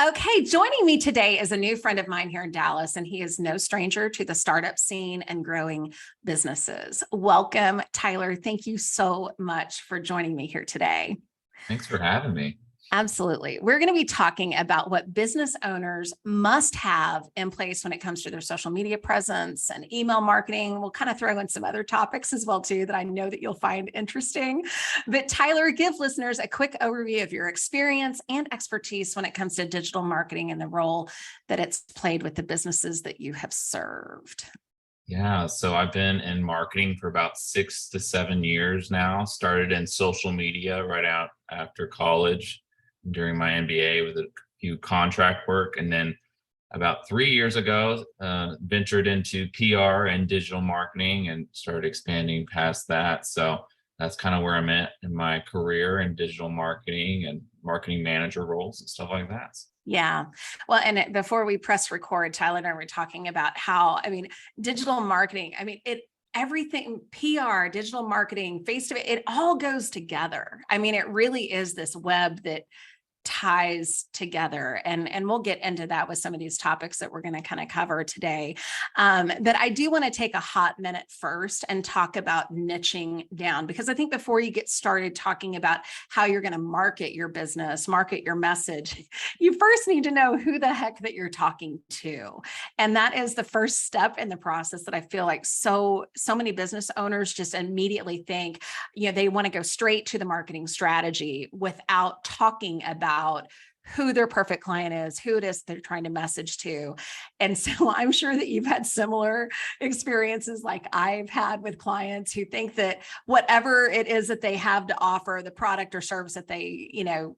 Okay, joining me today is a new friend of mine here in Dallas, and he is no stranger to the startup scene and growing businesses. Welcome, Tyler. Thank you so much for joining me here today. Thanks for having me. Absolutely. We're going to be talking about what business owners must have in place when it comes to their social media presence and email marketing. We'll kind of throw in some other topics as well, too, that I know that you'll find interesting. But Tyler, give listeners a quick overview of your experience and expertise when it comes to digital marketing and the role that it's played with the businesses that you have served. Yeah, so I've been in marketing for about 6 to 7 years now. Started in social media right out after college during my MBA with a few contract work. And then about 3 years ago, ventured into PR and digital marketing and started expanding past that. So that's kind of where I'm at in my career in digital marketing and marketing manager roles and stuff like that. Yeah. Well, and before we press record, Tyler and I were talking about how, digital marketing, everything, PR, digital marketing, face-to-face, it all goes together. It really is this web that ties together. And we'll get into that with some of these topics that we're going to kind of cover today. But I do want to take a hot minute first and talk about niching down, because I think before you get started talking about how you're going to market your business, market your message, you first need to know who the heck that you're talking to. And that is the first step in the process that I feel like so many business owners just immediately think, they want to go straight to the marketing strategy without talking about who their perfect client is, who it is they're trying to message to. And so I'm sure that you've had similar experiences like I've had with clients who think that whatever it is that they have to offer, the product or service that they,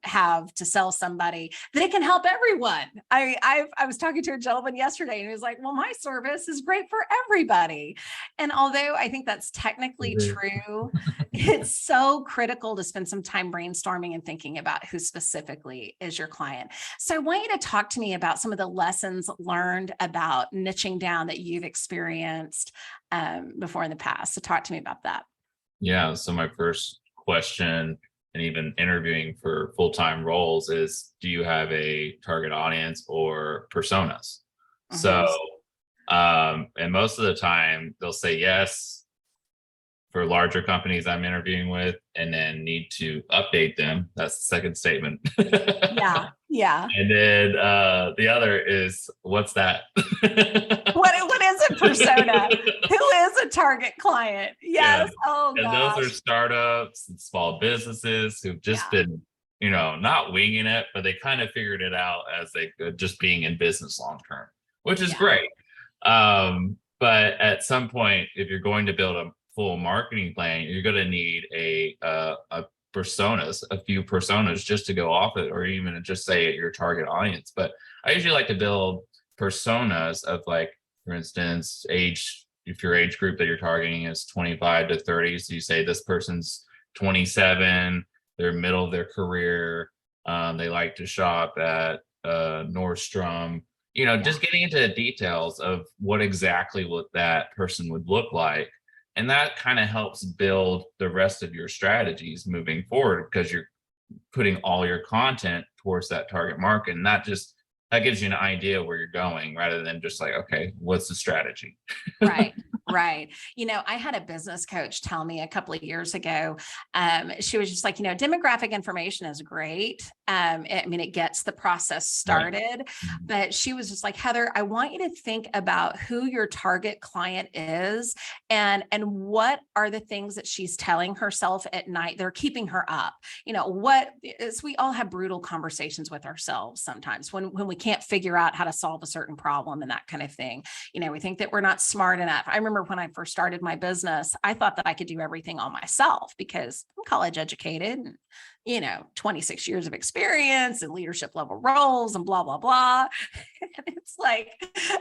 have to sell somebody, that it can help everyone. I was talking to a gentleman yesterday and he was like, well, my service is great for everybody. And although I think that's technically true, it's so critical to spend some time brainstorming and thinking about who specifically is your client. So I want you to talk to me about some of the lessons learned about niching down that you've experienced before in the past. So talk to me about that. Yeah, so my first question and even interviewing for full-time roles is, do you have a target audience or personas? Mm-hmm. So, and most of the time they'll say yes for larger companies I'm interviewing with, and then need to update them. That's the second statement. Yeah. And then the other is, what's that? What is a persona? Who is a target client? Yes. Yeah. Oh, and gosh. Those are startups and small businesses who've just been, not winging it, but they kind of figured it out as they just being in business long term, which is great. But at some point, if you're going to build a full marketing plan, you're going to need a few personas just to go off it, or even just say your target audience. But I usually like to build personas of, like, for instance, age. If your age group that you're targeting is 25 to 30, so you say this person's 27, they're middle of their career, they like to shop at Nordstrom. Just getting into the details of what that person would look like. And that kind of helps build the rest of your strategies moving forward, because you're putting all your content towards that target market. And that gives you an idea where you're going, rather than just like, okay, what's the strategy? Right. I had a business coach tell me a couple of years ago, she was just like, demographic information is great. It gets the process started, right. But she was just like, Heather, I want you to think about who your target client is and what are the things that she's telling herself at night. They're keeping her up. We all have brutal conversations with ourselves sometimes when we can't figure out how to solve a certain problem and that kind of thing. We think that we're not smart enough. I remember when I first started my business, I thought that I could do everything all myself because I'm college educated and, 26 years of experience and leadership level roles and blah, blah, blah. And it's like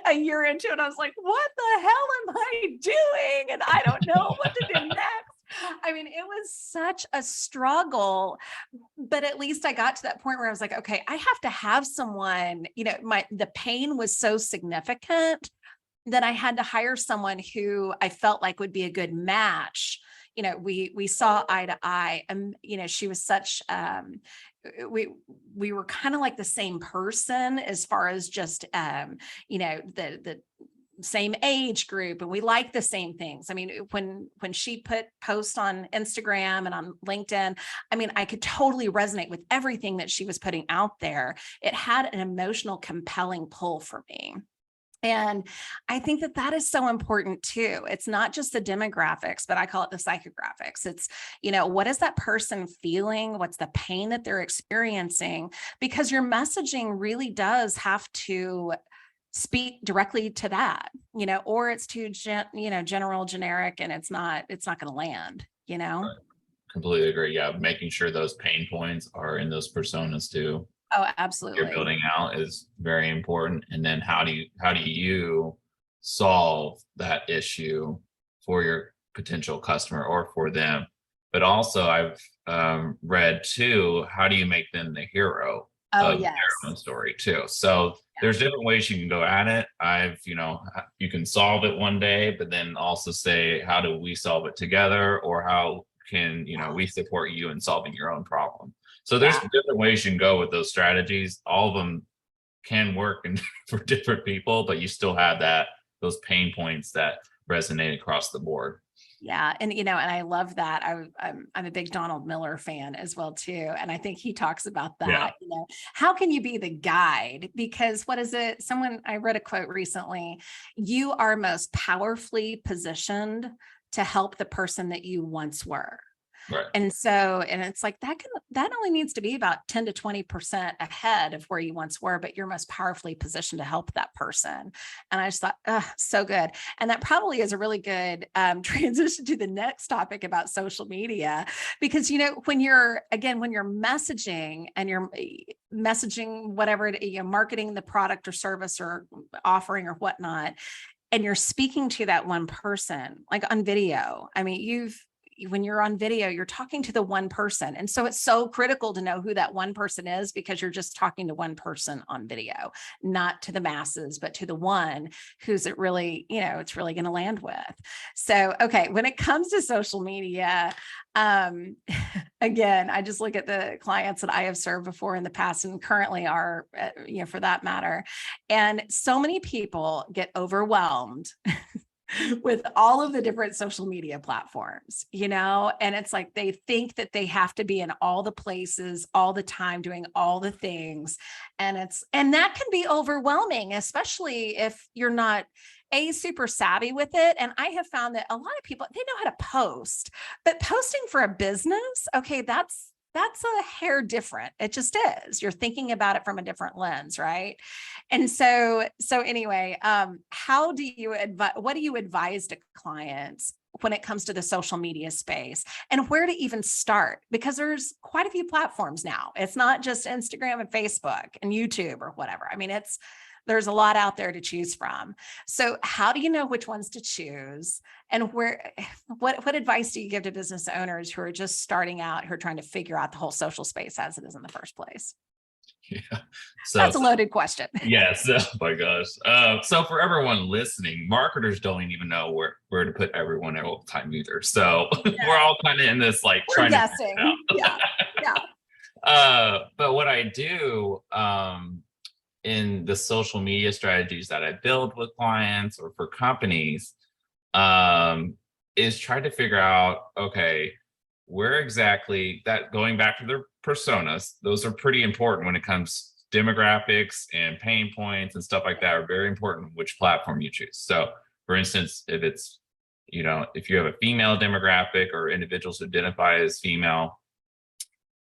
a year into it, I was like, what the hell am I doing? And I don't know what to do next. It was such a struggle, but at least I got to that point where I was like, okay, I have to have someone, the pain was so significant that I had to hire someone who I felt like would be a good match, we saw eye to eye. She was such, we were kind of like the same person as far as just, the same age group, and we like the same things. I mean, when she put posts on Instagram and on LinkedIn, I mean, I could totally resonate with everything that she was putting out there. It had an emotional, compelling pull for me. And I think that that is so important too. It's not just the demographics, but I call it the psychographics. It's, what is that person feeling? What's the pain that they're experiencing? Because your messaging really does have to speak directly to that, or it's too, general, generic, and it's not going to land, Right. Completely agree. Yeah. Making sure those pain points are in those personas too. Oh, You're absolutely. building out is very important. And then how do you solve that issue for your potential customer or for them? But also I've read too, how do you make them the hero Oh, of their yes. own story too? So Yeah. there's different ways you can go at it. You can solve it one day, but then also say, how do we solve it together? Or how can, we support you in solving your own problem? So there's Yeah. different ways you can go with those strategies. All of them can work and for different people, but you still have those pain points that resonate across the board. Yeah. And I love that. I'm a big Donald Miller fan as well, too. And I think he talks about Yeah. that, how can you be the guide? Because what is it? I read a quote recently, you are most powerfully positioned to help the person that you once were. Right. And it's like that only needs to be about 10 to 20% ahead of where you once were, but you're most powerfully positioned to help that person. And I just thought, so good. And that probably is a really good transition to the next topic about social media, because, when you're messaging and you're messaging whatever, marketing the product or service or offering or whatnot, and you're speaking to that one person, like on video. I mean, when you're on video, you're talking to the one person. And so it's so critical to know who that one person is, because you're just talking to one person on video, not to the masses, but to the one who's it really, it's really going to land with. So, okay. When it comes to social media, again, I just look at the clients that I have served before in the past and currently are, for that matter. And so many people get overwhelmed with all of the different social media platforms, and it's like they think that they have to be in all the places all the time doing all the things. And that can be overwhelming, especially if you're not super savvy with it. And I have found that a lot of people, they know how to post, but posting for a business, okay, that's a hair different. It just is. You're thinking about it from a different lens, right? And so anyway, what do you advise to clients when it comes to the social media space, and where to even start? Because there's quite a few platforms now. It's not just Instagram and Facebook and YouTube or whatever. I mean, there's a lot out there to choose from. So how do you know which ones to choose, and what advice do you give to business owners who are just starting out, who are trying to figure out the whole social space as it is in the first place? Yeah. So That's a loaded question. yes. Oh my gosh. So for everyone listening, marketers don't even know where to put everyone at all the time either. So we're all kind of in this, like, We're trying to figure it guessing. Yeah. Yeah. out. But what I do, in the social media strategies that I build with clients or for companies, is try to figure out, okay, where exactly that, going back to their personas, those are pretty important when it comes demographics and pain points and stuff like that are very important, which platform you choose. So for instance, if it's, if you have a female demographic or individuals who identify as female,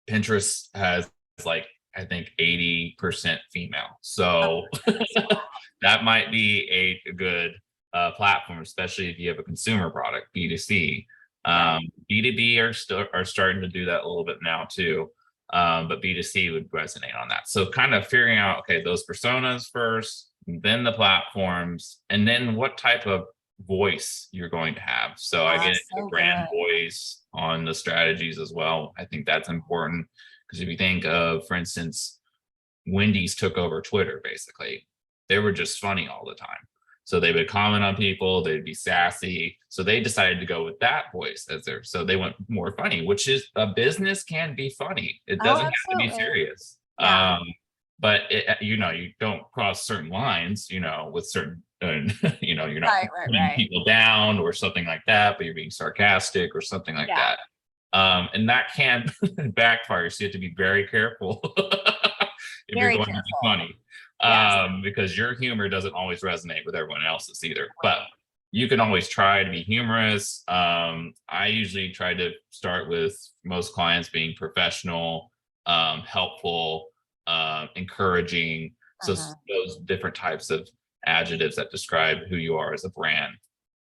Pinterest has, like, I think 80% female. So that might be a good platform, especially if you have a consumer product, B2C. Right. B2B are starting to do that a little bit now too. But B2C would resonate on that. So kind of figuring out, okay, those personas first, then the platforms, and then what type of voice you're going to have. So I get into So brand good. voice on the strategies as well. I think that's important, because if you think of, for instance, Wendy's took over Twitter, basically, they were just funny all the time. So they would comment on people, they'd be sassy. So they decided to go with that voice as their, so they went more funny, which is a business can be funny. It Oh, doesn't have to be absolutely. serious. Yeah. But you don't cross certain lines, with certain, you're not Right, right, putting right. people down or something like that, but you're being sarcastic or something like Yeah. that. And that can backfire. So you have to be very careful if you're Very going to be careful. funny, Yes. because your humor doesn't always resonate with everyone else's either. But Right. you can always try to be humorous. I usually try to start with most clients being professional, helpful, encouraging. So Uh-huh. those different types of adjectives that describe who you are as a brand.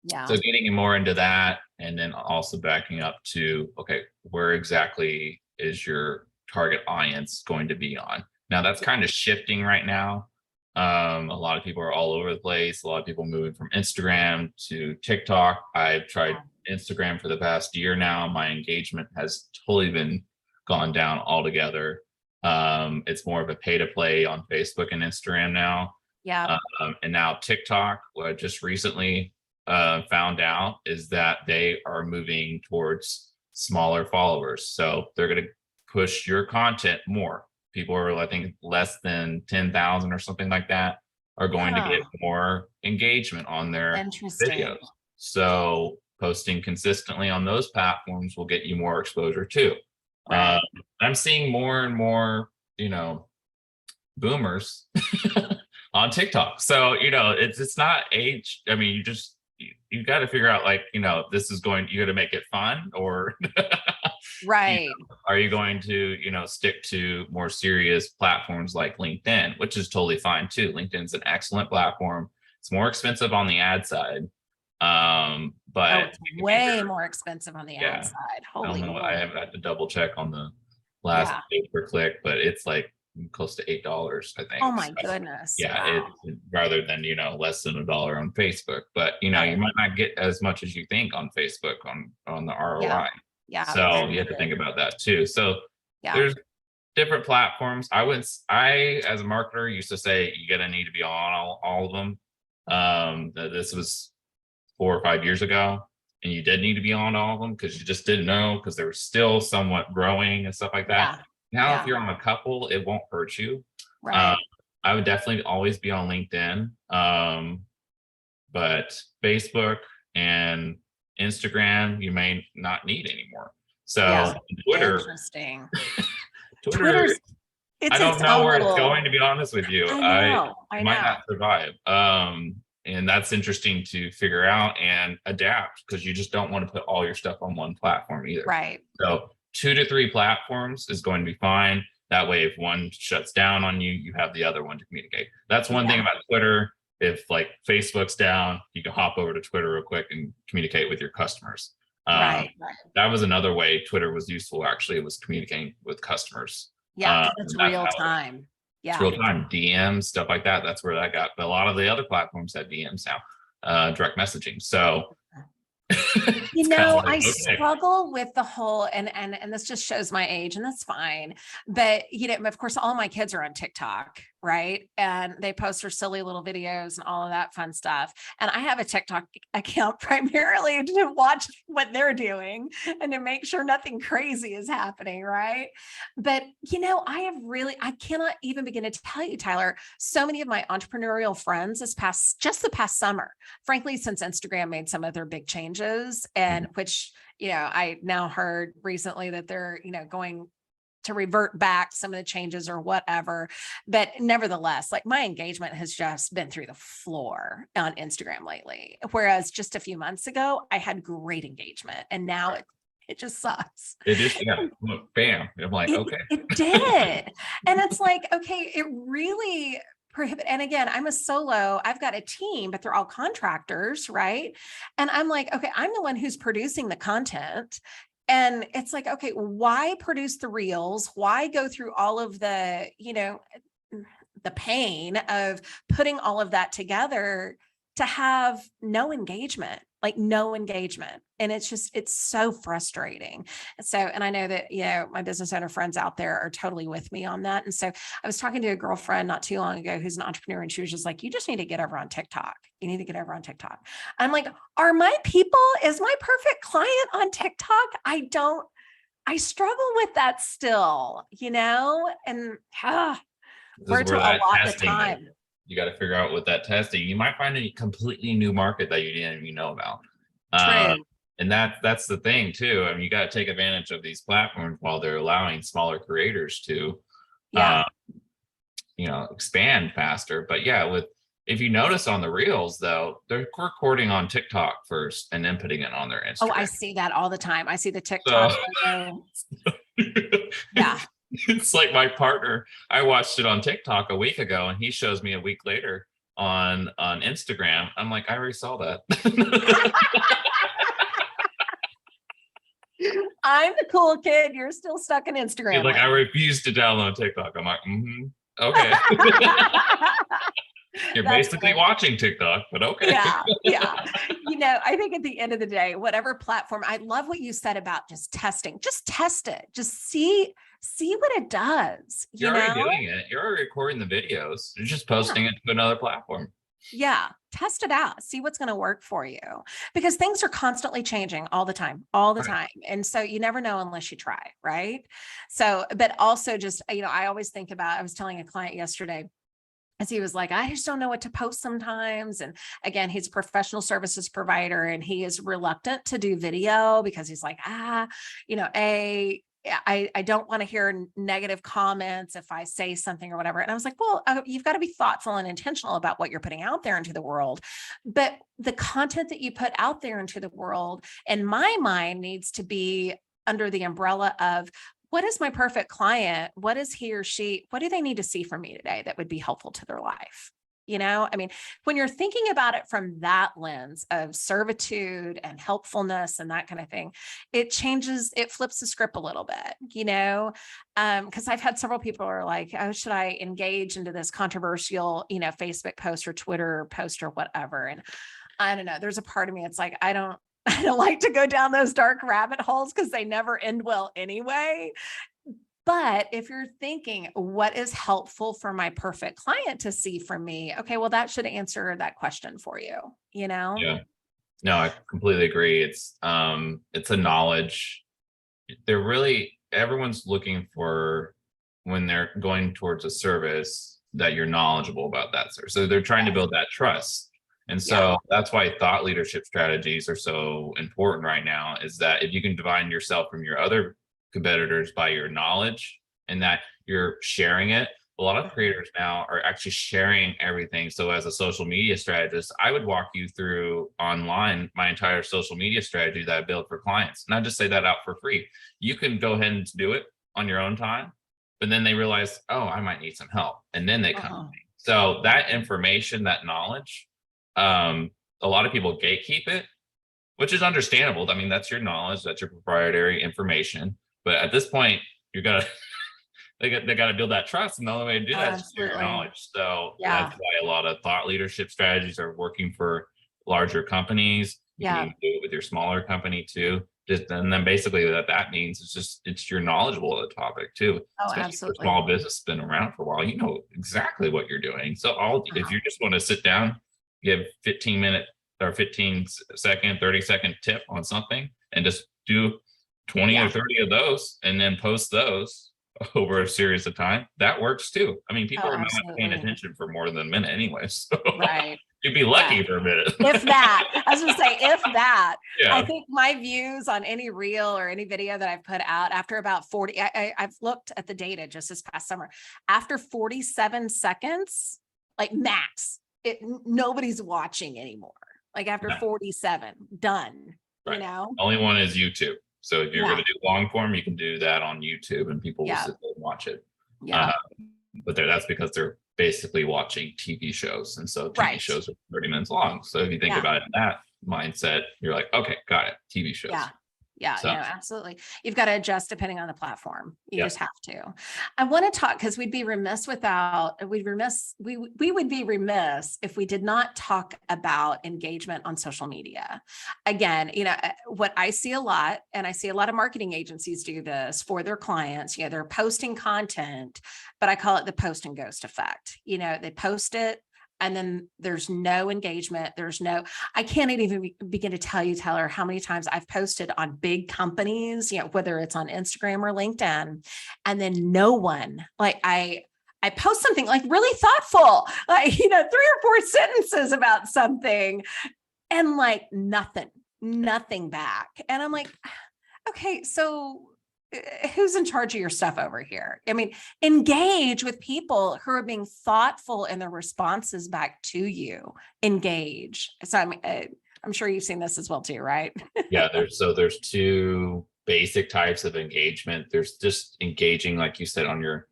Yeah. So getting more into that, and then also backing up to, okay, where exactly is your target audience going to be on? Now that's kind of shifting right now. A lot of people are all over the place. A lot of people moving from Instagram to TikTok. I've tried Instagram for the past year now. My engagement has totally been gone down altogether. It's more of a pay to play on Facebook and Instagram now. Yeah. And now TikTok, what I just recently found out is that they are moving towards smaller followers. So they're going to push your content more. People are, I think, less than 10,000 or something like that are going to get Huh. more engagement on their Interesting. videos. So posting consistently on those platforms will get you more exposure too. Uh, Right. I'm seeing more and more, boomers on TikTok. So, it's not age. I mean, you got to figure out, like, this is going, you got to make it fun, or Right. are you going to, stick to more serious platforms like LinkedIn, which is totally fine too. LinkedIn's an excellent platform. It's more expensive on the ad side. Oh, But it's you can be way very, more expensive on the ad yeah. side. I don't Holy know. I moly. have had to double check on the last Yeah. pay per click, but it's like close to $8, I Oh think. my So goodness. yeah, Wow. rather than, less than $1 on Facebook. But you Right. might not get as much as you think on Facebook on the Yeah. ROI. Yeah. So Very you have to think true. about that too. So Yeah. there's different platforms. I as a marketer used to say you gotta need to be on all of them. This was 4 or 5 years ago, and you did need to be on all of them because you just didn't know, because they were still somewhat growing and stuff like that. Yeah. Now, if Yeah. you're on a couple, it won't hurt you. Um, Right. I would definitely always be on LinkedIn, but Facebook and Instagram, you may not need anymore. Yeah. So Twitter, Interesting. Twitter, Twitter's I it's don't its know own where it's little. going, to be honest with you. I I know. I might know. not survive. And that's interesting to figure out and adapt, because you just don't want to put all your stuff on one platform either. Right. So 2 to 3 platforms is going to be fine. That way, if one shuts down on you, you have the other one to communicate. That's one thing Yeah. about Twitter. If like Facebook's down, you can hop over to Twitter real quick and communicate with your customers. Um, Right. Right. that was another way Twitter was useful. Actually, it was communicating with customers. Yeah. Because it's And that's real how time. it's Yeah. real time. DMs, stuff like that. That's where that got. But a lot of the other platforms have DMs now, direct messaging. So it's kind of like, I okay. struggle with the whole, and this just shows my age, and that's fine. But of course, all my kids are on TikTok, right? And they post their silly little videos and all of that fun stuff. And I have a TikTok account primarily to watch what they're doing and to make sure nothing crazy is happening, right? But I cannot even begin to tell you, Tyler, so many of my entrepreneurial friends just the past summer, frankly, since Instagram made some of their big changes, and which, I now heard recently that they're, going to revert back some of the changes or whatever. But nevertheless, like, my engagement has just been through the floor on Instagram lately. Whereas just a few months ago, I had great engagement, and now it just sucks. It just, yeah, look, bam. I'm like, It okay. it did. And it's like, okay, it really and again, I'm a solo. I've got a team, but they're all contractors, right? And I'm like, okay, I'm the one who's producing the content. And it's like, okay, why produce the reels? Why go through all of the pain of putting all of that together to have no engagement, like no engagement? And it's so frustrating. So, and I know that, you know, my business owner friends out there are totally with me on that. And so I was talking to a girlfriend not too long ago who's an entrepreneur, and she was just like, you just need to get over on TikTok. You need to get over on TikTok. I'm like, is my perfect client on TikTok? I struggle with that still, you know, and This is to where that allot the testing, time. you got to figure out with that testing, you might find a completely new market that you didn't even know about. True. And that's the thing too. I mean, you got to take advantage of these platforms while they're allowing smaller creators to, Yeah. you know, expand faster. But yeah, if you notice on the reels though, they're recording on TikTok first and then putting it on their Instagram. Oh, I see that all the time. I see the So TikTok logo. Yeah. it's like my partner, I watched it on TikTok a week ago and he shows me a week later on Instagram. I'm like, I already saw that. I'm the cool kid. You're still stuck in Instagram. He's like, I refuse to download TikTok. I'm like, okay. You're basically watching TikTok, but okay. Yeah. Yeah. You know, I think at the end of the day, whatever platform, I love what you said about just testing. Just test it. Just see what it does. You're already doing it. You're already recording the videos. You're just posting it to another platform. Yeah. Test it out. See what's going to work for you, because things are constantly changing all the time, all the time. And so you never know unless you try. Right. So, but also just, you know, I always think about, I was telling a client yesterday, as he was like, I just don't know what to post sometimes. And again, he's a professional services provider and he is reluctant to do video because he's like, you know, I don't want to hear negative comments if I say something or whatever. And I was like, well, you've got to be thoughtful and intentional about what you're putting out there into the world. But the content that you put out there into the world, in my mind, needs to be under the umbrella of, what is my perfect client? What is he or she? What do they need to see from me today that would be helpful to their life? You know, I mean, when you're thinking about it from that lens of servitude and helpfulness and that kind of thing, it flips the script a little bit, you know, because I've had several people who are like, oh, should I engage into this controversial, you know, Facebook post or Twitter post or whatever? And I don't know, there's a part of me, it's like, I don't like to go down those dark rabbit holes because they never end well anyway. But if you're thinking, what is helpful for my perfect client to see from me? Okay, well, that should answer that question for you, you know? Yeah. No, I completely agree. It's a knowledge. Everyone's looking for, when they're going towards a service, that you're knowledgeable about that service. So they're trying to build that trust. And so that's why thought leadership strategies are so important right now, is that if you can divide yourself from your other competitors by your knowledge and that you're sharing it, a lot of creators now are actually sharing everything. So as a social media strategist, I would walk you through online my entire social media strategy that I built for clients. And I just say that out for free. You can go ahead and do it on your own time, but then they realize, oh, I might need some help. And then they come to me. So that information, that knowledge, a lot of people gatekeep it, which is understandable. I mean, that's your knowledge, that's your proprietary information. But at this point, they got to build that trust, and the only way to do that is through your knowledge. So that's why a lot of thought leadership strategies are working for larger companies. You can even do it with your smaller company too. And then basically that means it's you're knowledgeable of the topic too. Especially Absolutely. For small business, been around for a while, you know exactly what you're doing. So if you just want to sit down, give 15-minute or 15-second, 30-second tip on something, and just do 20 or 30 of those, and then post those over a series of time, that works too. I mean, people are not paying attention for more than a minute anyway. So you'd be lucky for a minute. If that, I was gonna say, if that, I think my views on any reel or any video that I've put out after about 40, I've looked at the data just this past summer, after 47 seconds, like max, nobody's watching anymore. Like after 47, done, you know? Only one is YouTube. So if you're going to do long form, you can do that on YouTube and people will sit there and watch it. But that's because they're basically watching TV shows. And so TV shows are 30 minutes long. So if you think about it in that mindset, you're like, okay, got it. TV shows. Yeah, So no, absolutely. You've got to adjust depending on the platform. You yeah. just have to. I want to talk because we'd be remiss we would be remiss if we did not talk about engagement on social media. Again, what I see a lot, and I see a lot of marketing agencies do this for their clients, they're posting content, but I call it the post and ghost effect. They post it, and then there's no engagement. I can't even begin to tell you, Tyler, how many times I've posted on big companies, whether it's on Instagram or LinkedIn, and then no one, like I post something like really thoughtful, like, 3 or 4 sentences about something, and like nothing back. And I'm like, okay, so who's in charge of your stuff over here? I mean, engage with people who are being thoughtful in their responses back to you. Engage. So I'm sure you've seen this as well too, right? Yeah, there's 2 basic types of engagement. There's just engaging, like you said, on your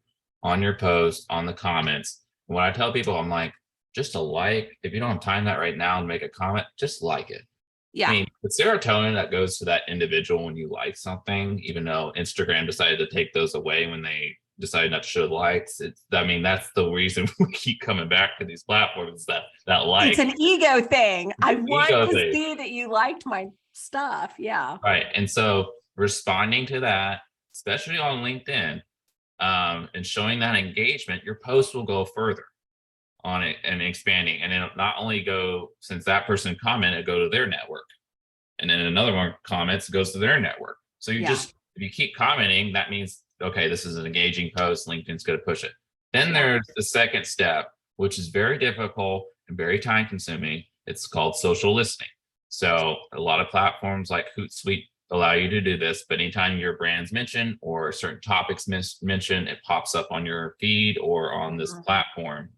post, on the comments. When I tell people, I'm like, just a like, if you don't have time that right now and make a comment, just like it. I Yeah. mean, the serotonin that goes to that individual when you like something, even though Instagram decided to take those away when they decided not to show likes, that's the reason we keep coming back to these platforms. That like, It's an ego thing. I want ego to thing, see that you liked my stuff. Yeah. right? And so responding to that, especially on LinkedIn, and showing that engagement, your post will go further on it and expanding. And it'll not only go, since that person commented, go to their network. And then another one comments, goes to their network. So Yeah. if you keep commenting, that means, okay, this is an engaging post. LinkedIn's going to push it. Then there's the second step, which is very difficult and very time consuming. It's called social listening. So a lot of platforms like Hootsuite allow you to do this, but anytime your brand's mentioned or certain topics mentioned, it pops up on your feed or on this platform,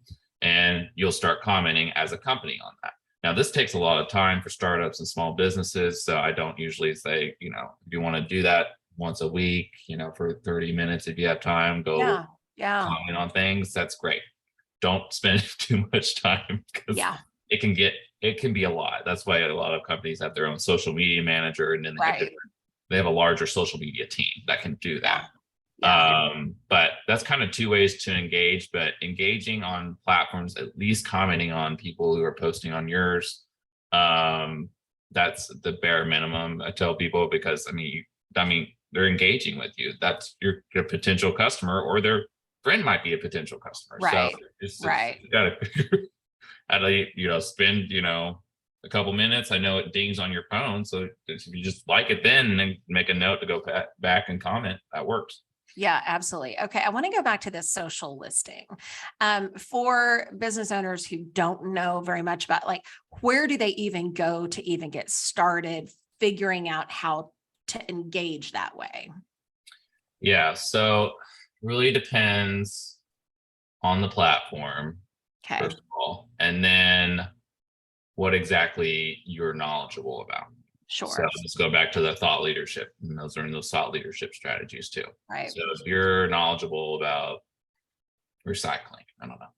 and you'll start commenting as a company on that. Now, this takes a lot of time for startups and small businesses. So I don't usually say, if you want to do that once a week, for 30 minutes, if you have time, go comment on things. That's great. Don't spend too much time, because it can be a lot. That's why a lot of companies have their own social media manager, and then they have a larger social media team that can do that. But that's kind of 2 ways to engage, but engaging on platforms, at least commenting on people who are posting on yours. That's the bare minimum, I tell people, because they're engaging with you. That's your potential customer, or their friend might be a potential customer. Right. So you gotta figure how to, spend, a couple minutes. I know it dings on your phone. So if you just like it then, and then make a note to go back and comment, that works. Yeah, absolutely. Okay. I want to go back to this social listing. For business owners who don't know very much about, like, where do they even go to even get started figuring out how to engage that way? Yeah. So really depends on the platform, Okay. first of all, and then what exactly you're knowledgeable about. Sure. So let's go back to the thought leadership, and those are in those thought leadership strategies too. Right. So if you're knowledgeable about recycling, I don't know,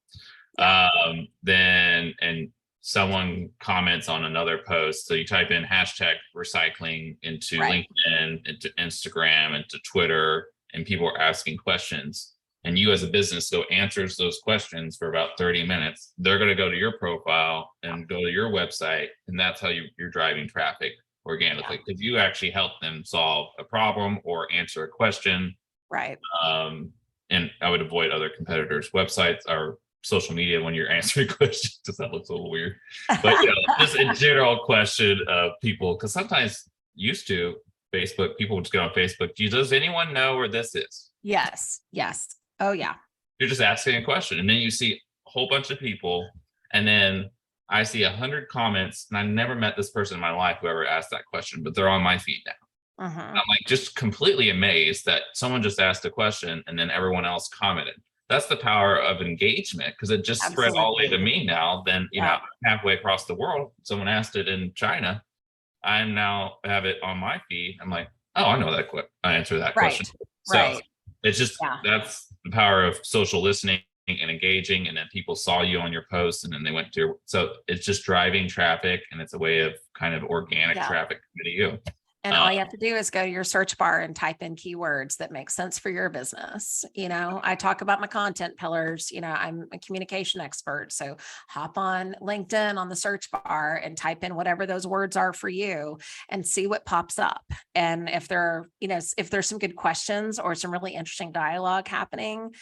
then, and someone comments on another post, so you type in hashtag recycling into LinkedIn, into Instagram, into Twitter, and people are asking questions, and you as a business go answers those questions for about 30 minutes, they're going to go to your profile and go to your website, and that's how you're driving traffic organically, because you actually help them solve a problem or answer a question. Right. And I would avoid other competitors' websites or social media when you're answering questions, because that looks a little weird. But just a general question of people, because sometimes used to Facebook, people would just get on Facebook. Does anyone know where this is? Yes. Oh yeah. You're just asking a question, and then you see a whole bunch of people, and then I see 100 comments, and I never met this person in my life who ever asked that question, but they're on my feed now. I'm like just completely amazed that someone just asked a question and then everyone else commented. That's the power of engagement, because it just spread all the way to me now. Then, halfway across the world, someone asked it in China. I now have it on my feed. I'm like, oh, I know that quick. I answer that question. So it's just, that's the power of social listening and engaging. And then people saw you on your post, and then they went to so it's just driving traffic, and it's a way of kind of organic traffic to you. And all you have to do is go to your search bar and type in keywords that make sense for your business. I talk about my content pillars. I'm a communication expert. So hop on LinkedIn on the search bar and type in whatever those words are for you and see what pops up. And if if there's some good questions or some really interesting dialogue happening,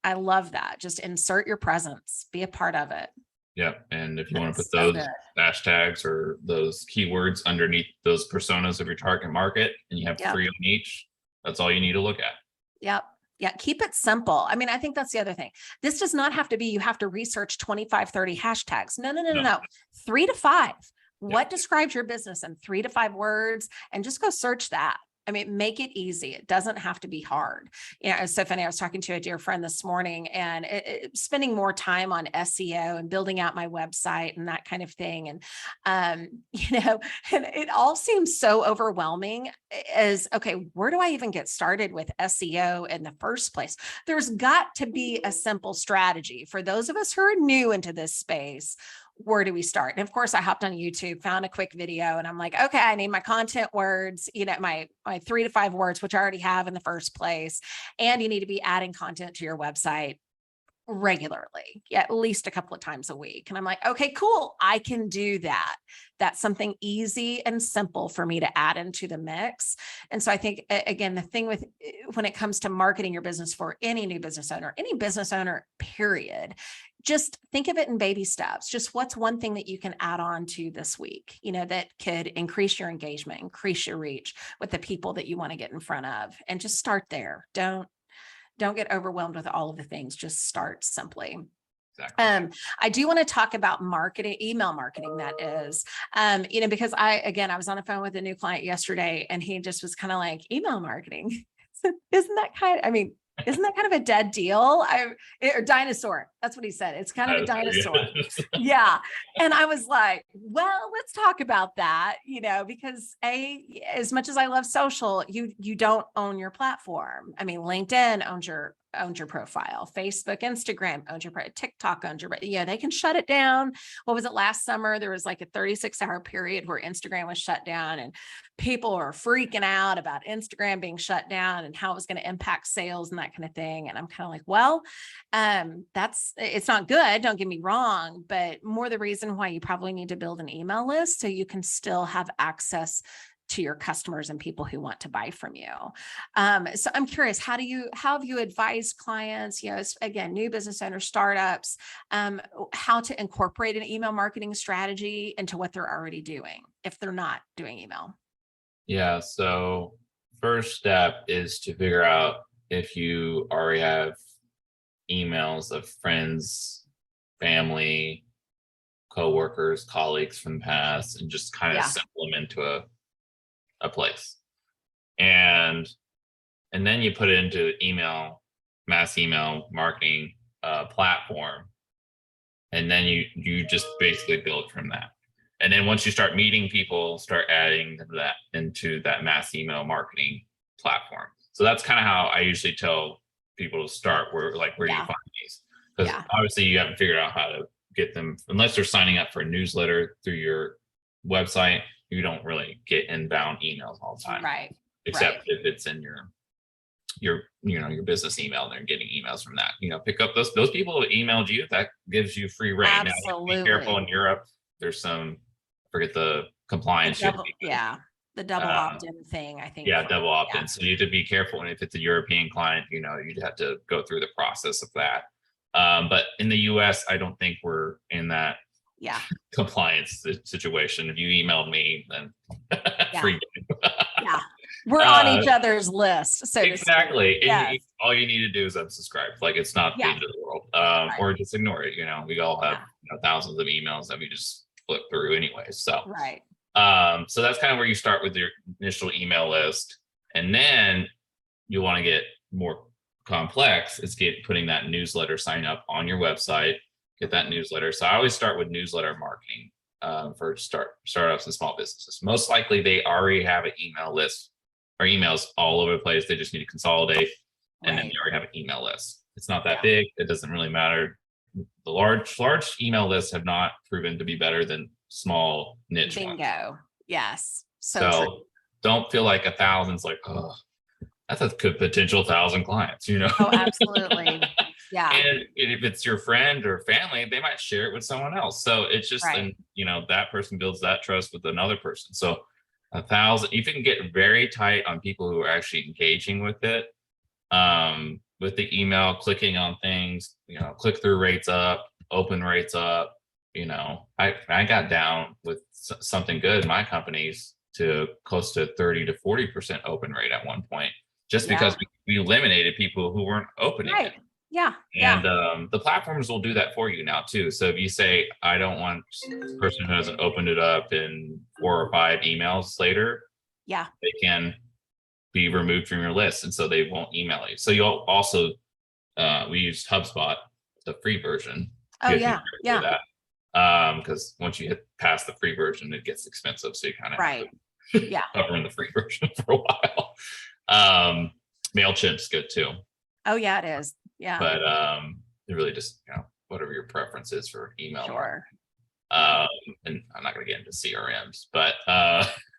I love that. Just insert your presence, be a part of it. Yeah. And if you want to put So those hashtags or those keywords underneath those personas of your target market, and you have 3 on each, that's all you need to look at. Yep. Yeah. Keep it simple. I mean, I think that's the other thing. This does not have to be, you have to research 25, 30 hashtags. No. 3 to 5. What describes your business in 3 to 5 words? And just go search that. I mean, make it easy. It doesn't have to be hard. It's so funny. I was talking to a dear friend this morning and spending more time on SEO and building out my website and that kind of thing. And, and it all seems so overwhelming as, okay, where do I even get started with SEO in the first place? There's got to be a simple strategy for those of us who are new into this space. Where do we start? And of course I hopped on YouTube, found a quick video, and I'm like, okay, I need my content words, my 3 to 5 words, which I already have in the first place. And you need to be adding content to your website regularly, at least a couple of times a week. And I'm like, okay, cool. I can do that. That's something easy and simple for me to add into the mix. And so I think, again, the thing with when it comes to marketing your business for any new business owner, period, just think of it in baby steps. Just what's one thing that you can add on to this week, that could increase your engagement, increase your reach with the people that you want to get in front of, and just start there. Don't get overwhelmed with all of the things. Just start simply. Exactly. I do want to talk about marketing, email marketing, that is, because I was on the phone with a new client yesterday and he just was kind of like, email marketing. Isn't that kind of a dead deal? Or dinosaur. That's what he said. It's kind of a dinosaur. Yeah. And I was like, well, let's talk about that, because as much as I love social, you don't own your platform. I mean, LinkedIn owns your profile, Facebook, Instagram owns your TikTok owns your, they can shut it down. What was it last summer? There was like a 36-hour period where Instagram was shut down and people are freaking out about Instagram being shut down and how it was going to impact sales and that kind of thing. And I'm kind of like, well, it's not good. Don't get me wrong, but more the reason why you probably need to build an email list so you can still have access to your customers and people who want to buy from you. So I'm curious, how have you advised clients, again, new business owners, startups, how to incorporate an email marketing strategy into what they're already doing if they're not doing email? Yeah. So first step is to figure out if you already have emails of friends, family, coworkers, colleagues from the past, and just kind of sample them into a place. And then you put it into mass email marketing platform. And then you just basically build from that. And then once you start meeting people, start adding that into that mass email marketing platform. So that's kind of how I usually tell people to start. Where do you find these? Because obviously you haven't figured out how to get them, unless they're signing up for a newsletter through your website. You don't really get inbound emails all the time, right? Except if it's in your business email, they're getting emails from that. Pick up those people who emailed you. That gives you free reign. Absolutely. Now, be careful in Europe. There's some, forget the compliance. The double opt-in thing, I think. Yeah, double opt-in. So you have to be careful. And if it's a European client, you'd have to go through the process of that. But in the US, I don't think we're in that compliance situation. If you emailed me, then free game. We're on each other's list. So exactly. And all you need to do is unsubscribe. Like, it's not the end of the world. Or just ignore it. We all have thousands of emails that we just flip through anyway. So so that's kind of where you start with your initial email list. And then you want to get more complex. It's putting that newsletter sign up on your website. Get that newsletter. So I always start with newsletter marketing for startups and small businesses. Most likely they already have an email list or emails all over the place. They just need to consolidate, and then they already have an email list. It's not that big. It doesn't really matter. The large email lists have not proven to be better than small niche ones. Yes. So true. don't feel like 1,000's like, oh, that's a good potential 1,000 clients, Oh, absolutely. Yeah. And if it's your friend or family, they might share it with someone else. So it's just, Right. and that person builds that trust with another person. So 1,000, you can get very tight on people who are actually engaging with it. With the email, clicking on things, click through rates up, open rates up. I got down with something good in my companies to close to 30 to 40% open rate at one point, just because Yeah. we eliminated people who weren't opening it. Right. Yeah. And Yeah. the platforms will do that for you now too. So if you say, I don't want this person who hasn't opened it up in 4 or 5 emails later, Yeah. they can be removed from your list. And so they won't email you. So you'll also, we use HubSpot, the free version. Oh, yeah. Yeah. Because once you hit past the free version, it gets expensive. So you kind of have Right. to Yeah. cover in the free version for a while. MailChimp's good too. Oh, yeah, it is. Yeah. But it really just, whatever your preference is for email. Sure. And I'm not going to get into CRMs, but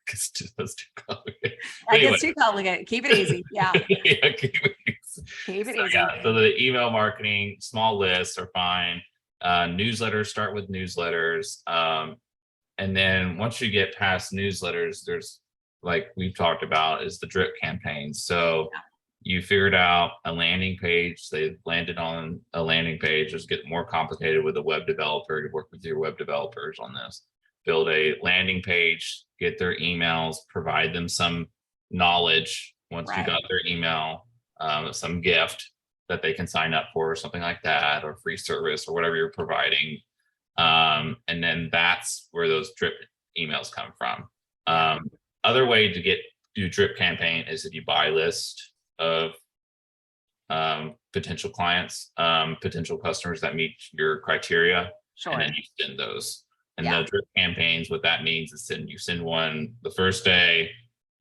because that's too complicated. That gets too complicated. Keep it easy. Yeah. Yeah, keep it easy. Keep it easy. Yeah, so the email marketing, small lists are fine. Newsletters, start with newsletters. And then once you get past newsletters, there's, like we've talked about, is the drip campaigns. So you figured out a landing page, they landed on a landing page. Just get more complicated with a web developer. You work with your web developers on this. Build a landing page, get their emails, provide them some knowledge once you got their email, some gift that they can sign up for, or something like that, or free service, or whatever you're providing. And then that's where those drip emails come from. Other way to do drip campaign is if you buy list of potential clients, potential customers that meet your criteria, and then you send those. And the drip campaigns, what that means is you send one the first day,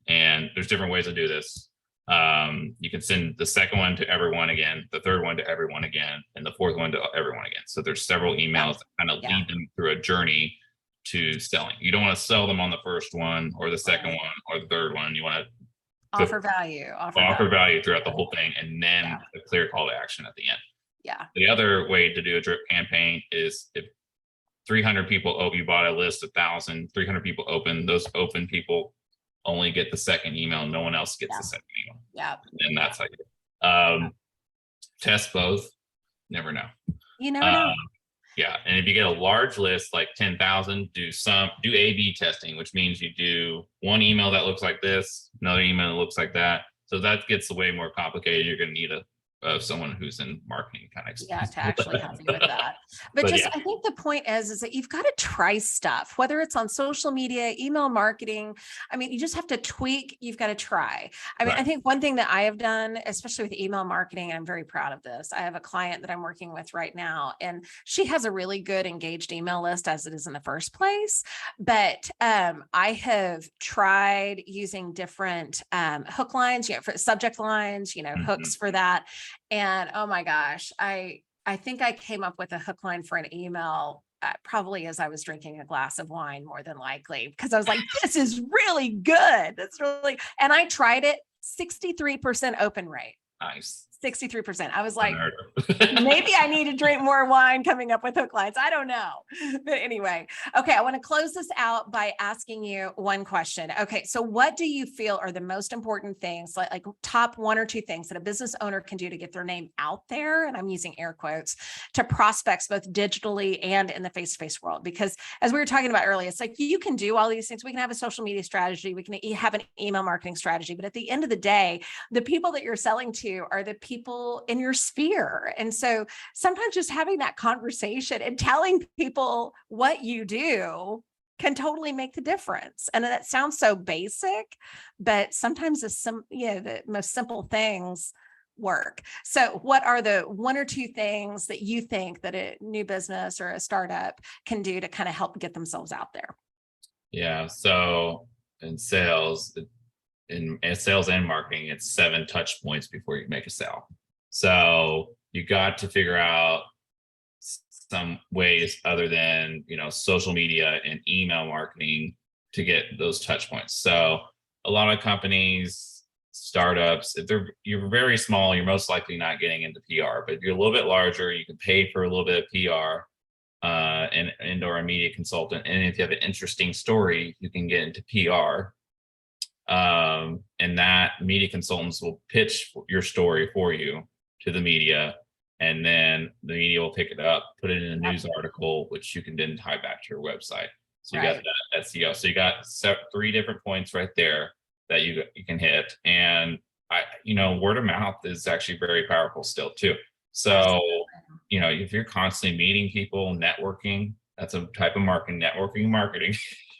and there's different ways to do this. You can send the second one to everyone again, the third one to everyone again, and the fourth one to everyone again. So there's several emails that kind of lead them through a journey to selling. You don't want to sell them on the first one or the second one or the third one. You want to offer value throughout the whole thing, and then a clear call to action at the end. Yeah. The other way to do a drip campaign is if 300 people you bought a list of 1,000, 300 people open, those open people only get the second email. No one else gets the second email. Yeah. And that's how you test both. Never know. You never know. Yeah. And if you get a large list, like 10,000, do A/B testing, which means you do one email that looks like this, another email that looks like that. So that gets way more complicated. You're going to need someone who's in marketing kind of to actually help you with that. But just, I think the point is that you've got to try stuff, whether it's on social media, email marketing. I mean, you just have to tweak. You've got to try. I mean, I think one thing that I have done, especially with email marketing, and I'm very proud of this. I have a client that I'm working with right now, and she has a really good engaged email list as it is in the first place. But I have tried using different hook lines, for subject lines, hooks for that. And oh my gosh, I think I came up with a hook line for an email probably as I was drinking a glass of wine, more than likely, because I was like, this is really good. That's really, and I tried it, 63% open rate. Nice. 63%. I was like, maybe I need to drink more wine coming up with hook lines. I don't know. But anyway, okay. I want to close this out by asking you one question. Okay. So what do you feel are the most important things, like top 1 or 2 things that a business owner can do to get their name out there? And I'm using air quotes, to prospects, both digitally and in the face-to-face world. Because as we were talking about earlier, it's like, you can do all these things. We can have a social media strategy. We can have an email marketing strategy. But at the end of the day, the people that you're selling to are the people in your sphere. And so sometimes just having that conversation and telling people what you do can totally make the difference. And that sounds so basic, but sometimes the most simple things work. So what are the 1 or 2 things that you think that a new business or a startup can do to kind of help get themselves out there? Yeah. So in sales and marketing, it's 7 touch points before you make a sale. So you got to figure out some ways other than, social media and email marketing to get those touch points. So a lot of companies, startups, if you're very small, you're most likely not getting into PR. But if you're a little bit larger, you can pay for a little bit of PR and or a media consultant. And if you have an interesting story, you can get into PR. And that media consultants will pitch your story for you to the media, and then the media will pick it up, put it in a news article, which you can then tie back to your website. So you got that SEO. So you got 3 different points right there that you can hit. And word of mouth is actually very powerful still too. So, if you're constantly meeting people, networking, that's a type of marketing.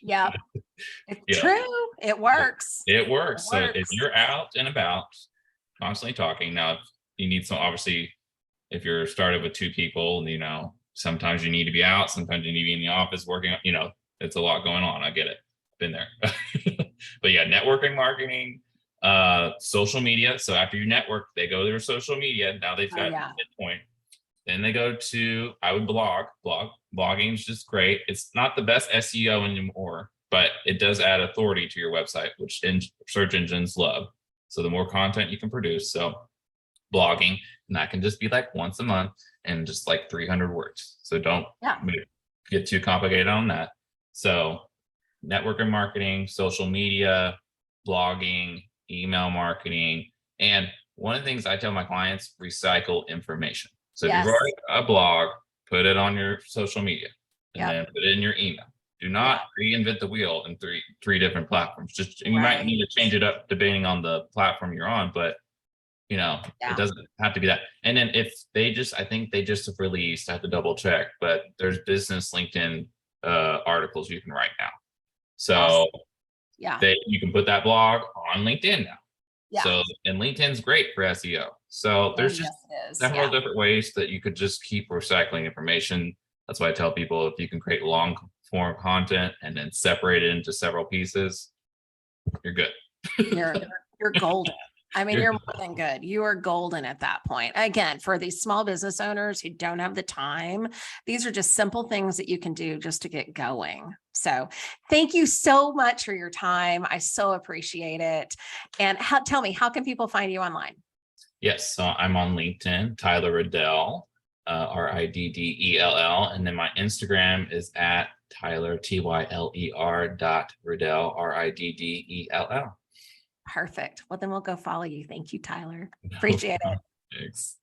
Yeah. It's true. It works. It works. So if you're out and about, constantly talking, now you need some, obviously, if you're started with 2 people, sometimes you need to be out, sometimes you need to be in the office working, it's a lot going on. I get it. Been there. But yeah, networking, marketing, social media. So after you network, they go to their social media. Now they've got a point. Then they go to, I would blog. Blogging is just great. It's not the best SEO anymore, but it does add authority to your website, which search engines love. So the more content you can produce. So blogging, and that can just be like once a month and just like 300 words. So don't get too complicated on that. So networking marketing, social media, blogging, email marketing. And one of the things I tell my clients, recycle information. So if you've already got a blog, put it on your social media and then put it in your email. Do not reinvent the wheel in three different platforms. And you might need to change it up depending on the platform you're on, but it doesn't have to be that. And then I think they just have released, I have to double check, but there's business LinkedIn articles you can write now. So you can put that blog on LinkedIn now. So, and LinkedIn's great for SEO. So there's just several different ways that you could just keep recycling information. That's why I tell people, if you can create long form content and then separate it into several pieces, you're good. You're golden. I mean, you're more than good. You are golden at that point. Again, for these small business owners who don't have the time, these are just simple things that you can do just to get going. So thank you so much for your time. I so appreciate it. And tell me, how can people find you online? Yes, so I'm on LinkedIn, Tyler Riddell, Riddell. And then my Instagram is at Tyler, Tyler.Riddell, Riddell. Perfect. Well, then we'll go follow you. Thank you, Tyler. Appreciate it. Thanks.